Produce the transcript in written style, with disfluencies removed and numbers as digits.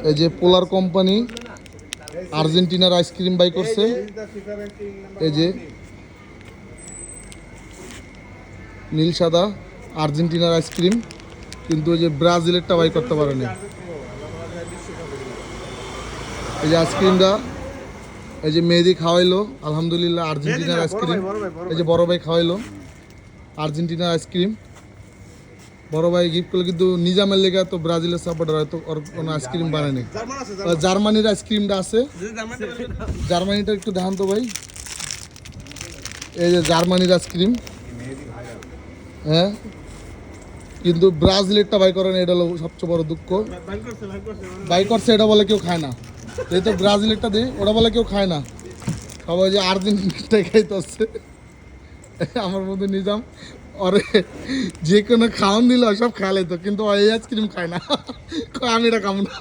এই যে পোলার কোম্পানি আর্জেন্টিনার আইসক্রিম বাই করছে। এই যে নীল সাদা আর্জেন্টিনার আইসক্রিম, কিন্তু ওই যে ব্রাজিলেরটা বাই করতে পারেনি। এই যে আইসক্রিমটা এই যে মেহেদি খাওয়াইলো, আলহামদুলিল্লাহ আর্জেন্টিনার আইসক্রিম। এই যে বড় ভাই খাওয়াইলো আর্জেন্টিনার আইসক্রিম, বড় ভাই গিফট করলো, কিন্তু নিজামের লেগে তো ব্রাজিলের সাপোর্টার হয়তো ওর কোনো আইসক্রিম বানায়নি। জার্মানির আইসক্রিমটা আছে, জার্মানিটা একটু দেখান তো ভাই। এই যে জার্মানির আইসক্রিম, হ্যাঁ, কিন্তু ব্রাজিলেরটা বাই করেন, এটা হলো সবচেয়ে বড় দুঃখ। বাই করছে, এটা বলে কেউ খায় না। এই তো ব্রাজিলেরটা দিই, ওটা বলে কেউ খায় না, সবাই যে আর্জেন্টিনাটাই খাইতে হচ্ছে। আমার মধ্যে নিজাম ওরে যে কোনো খাওয়ান দিল সব খাওয়ালে তো, কিন্তু এই আইসক্রিম খায় না, আমি এটা খাবো না।